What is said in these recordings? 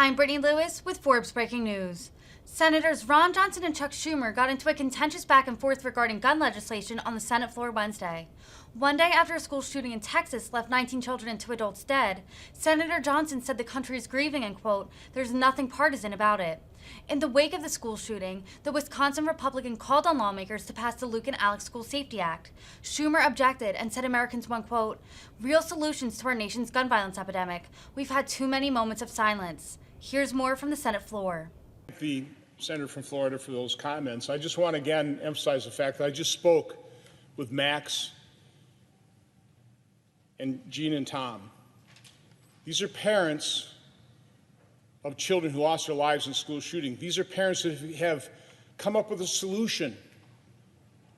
I'm Brittany Lewis with Forbes Breaking News. Senators Ron Johnson and Chuck Schumer got into a contentious back and forth regarding gun legislation on the Senate floor Wednesday. One day after a school shooting in Texas left 19 children and 2 adults dead, Senator Johnson said the country is grieving and, quote, "there's nothing partisan about it." In the wake of the school shooting, the Wisconsin Republican called on lawmakers to pass the Luke and Alex School Safety Act. Schumer objected and said Americans want, quote, "real solutions to our nation's gun violence epidemic. We've had too many moments of silence." Here's more from the Senate floor. The Senator from Florida for those comments. I just want to again emphasize the fact that I just spoke with Max and Jean and Tom. These are parents of children who lost their lives in school shooting. These are parents that have come up with a solution,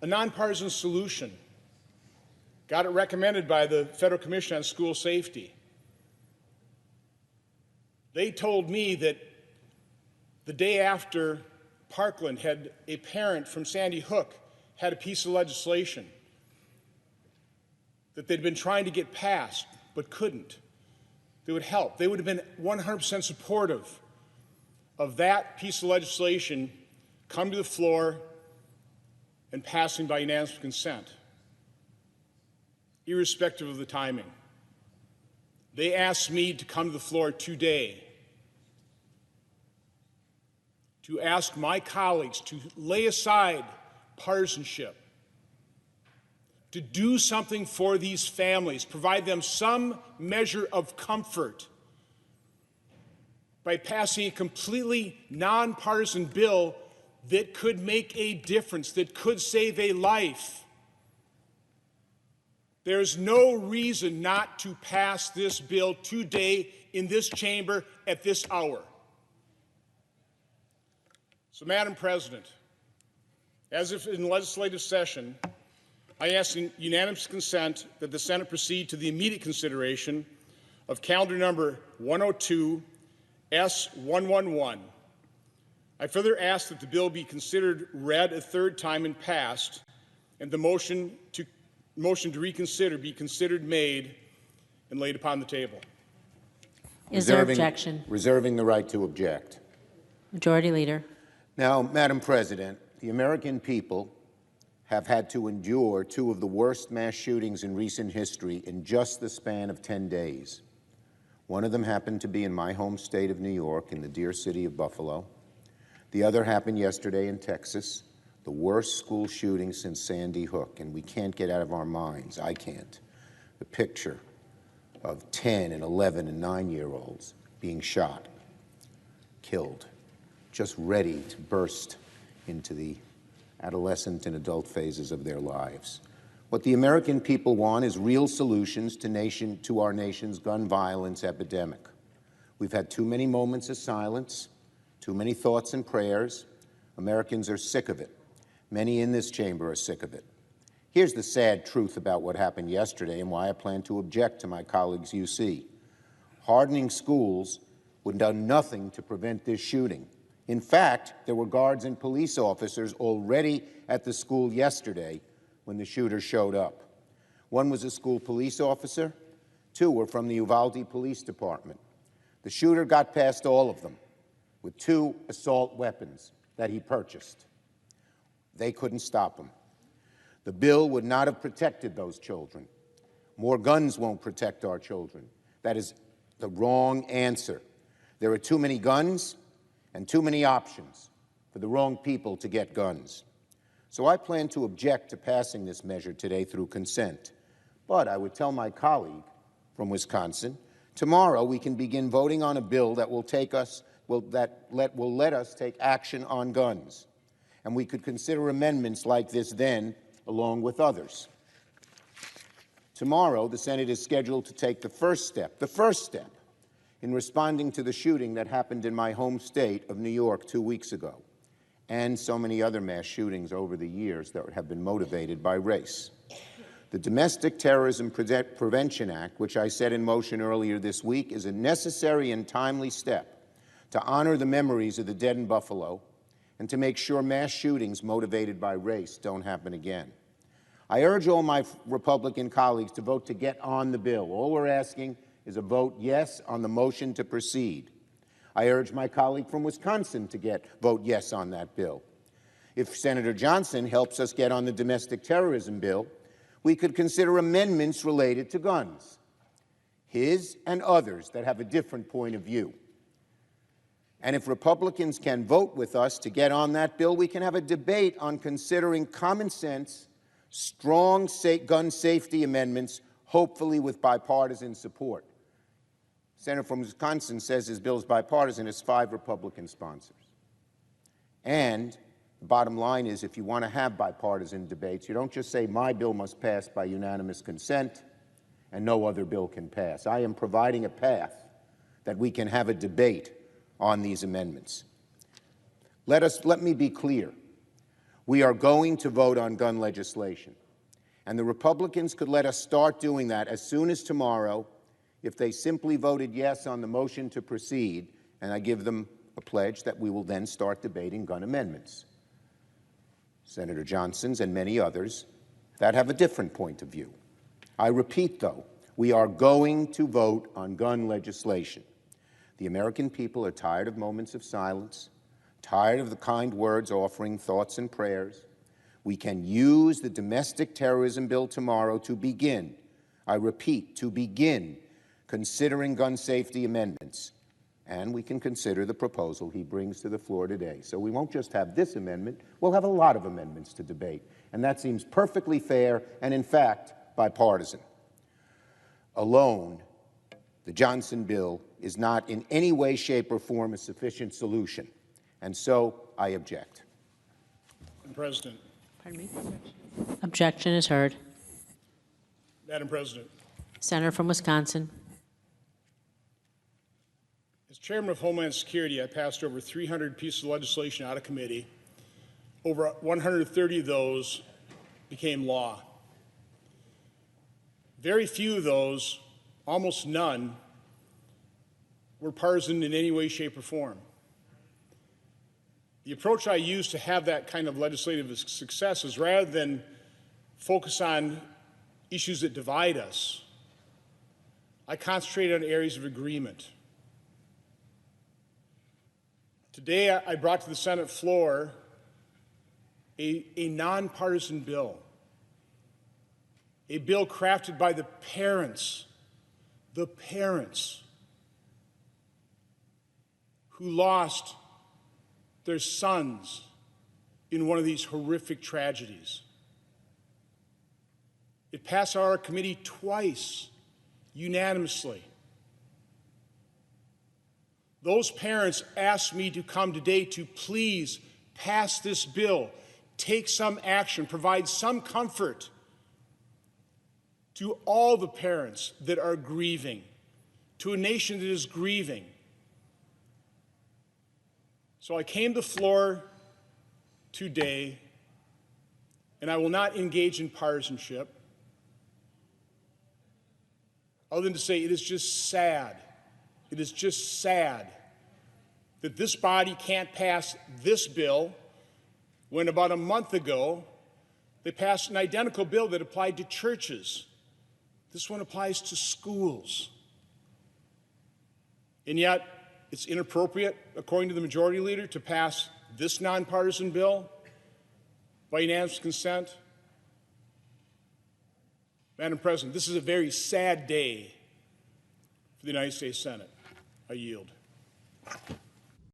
a nonpartisan solution. Got it recommended by the Federal Commission on School Safety. They told me that the day after Parkland had a parent from Sandy Hook had a piece of legislation that they'd been trying to get passed but couldn't. They would help. They would have been 100% supportive of that piece of legislation come to the floor and passing by unanimous consent, irrespective of the timing. They asked me to come to the floor today to ask my colleagues to lay aside partisanship, to do something for these families, provide them some measure of comfort by passing a completely nonpartisan bill that could make a difference, that could save a life. There's no reason not to pass this bill today in this chamber at this hour. So, Madam President, as if in legislative session, I ask in unanimous consent that the Senate proceed to the immediate consideration of calendar number 102 S111. I further ask that the bill be considered read a third time and passed, and the motion to reconsider be considered made and laid upon the table. Is there objection? Reserving the right to object. Majority Leader. Now, Madam President, the American people have had to endure 2 of the worst mass shootings in recent history in just the span of 10 days. One of them happened to be in my home state of New York, in the dear city of Buffalo. The other happened yesterday in Texas, the worst school shooting since Sandy Hook, and we can't get out of our minds, I can't, the picture of 10 and 11 and 9-year-olds being shot, killed, just ready to burst into the adolescent and adult phases of their lives. What the American people want is real solutions to our nation's gun violence epidemic. We've had too many moments of silence, too many thoughts and prayers. Americans are sick of it. Many in this chamber are sick of it. Here's the sad truth about what happened yesterday and why I plan to object to my colleagues' UC. Hardening schools would have done nothing to prevent this shooting. In fact, there were guards and police officers already at the school yesterday when the shooter showed up. One was a school police officer. 2 were from the Uvalde Police Department. The shooter got past all of them with 2 assault weapons that he purchased. They couldn't stop him. The bill would not have protected those children. More guns won't protect our children. That is the wrong answer. There are too many guns and too many options for the wrong people to get guns. So I plan to object to passing this measure today through consent. But I would tell my colleague from Wisconsin, tomorrow we can begin voting on a bill that will let us take action on guns. And we could consider amendments like this then, along with others. Tomorrow, the Senate is scheduled to take the first step in responding to the shooting that happened in my home state of New York 2 weeks ago, and so many other mass shootings over the years that have been motivated by race. The Domestic Terrorism Prevention Act, which I set in motion earlier this week, is a necessary and timely step to honor the memories of the dead in Buffalo and to make sure mass shootings motivated by race don't happen again. I urge all my Republican colleagues to vote to get on the bill. All we're asking is a vote yes on the motion to proceed. I urge my colleague from Wisconsin to vote yes on that bill. If Senator Johnson helps us get on the domestic terrorism bill, we could consider amendments related to guns, his and others that have a different point of view. And if Republicans can vote with us to get on that bill, we can have a debate on considering common sense, strong gun safety amendments, hopefully with bipartisan support. Senator from Wisconsin says his bill is bipartisan. It's 5 Republican sponsors. And the bottom line is, if you want to have bipartisan debates, you don't just say my bill must pass by unanimous consent and no other bill can pass. I am providing a path that we can have a debate on these amendments. Let me be clear. We are going to vote on gun legislation, and the Republicans could let us start doing that as soon as tomorrow if they simply voted yes on the motion to proceed, and I give them a pledge that we will then start debating gun amendments. Senator Johnson's and many others that have a different point of view. I repeat, though, we are going to vote on gun legislation. The American people are tired of moments of silence, tired of the kind words offering thoughts and prayers. We can use the domestic terrorism bill tomorrow to begin, I repeat, to begin considering gun safety amendments. And we can consider the proposal he brings to the floor today. So we won't just have this amendment, we'll have a lot of amendments to debate. And that seems perfectly fair and, in fact, bipartisan. Alone, the Johnson bill is not in any way, shape, or form a sufficient solution. And so I object. Madam President. Pardon me? Objection is heard. Madam President. Senator from Wisconsin. As Chairman of Homeland Security, I passed over 300 pieces of legislation out of committee. Over 130 of those became law. Very few of those, almost none, were partisan in any way, shape, or form. The approach I use to have that kind of legislative success is, rather than focus on issues that divide us, I concentrate on areas of agreement. Today, I brought to the Senate floor a nonpartisan bill, a bill crafted by the parents who lost their sons in one of these horrific tragedies. It passed our committee twice, unanimously. Those parents asked me to come today to please pass this bill, take some action, provide some comfort to all the parents that are grieving, to a nation that is grieving. So I came to the floor today, and I will not engage in partisanship, other than to say it is just sad. It is just sad that this body can't pass this bill when about a month ago they passed an identical bill that applied to churches. This one applies to schools. And yet, it's inappropriate, according to the Majority Leader, to pass this nonpartisan bill by unanimous consent. Madam President, this is a very sad day for the United States Senate. I yield.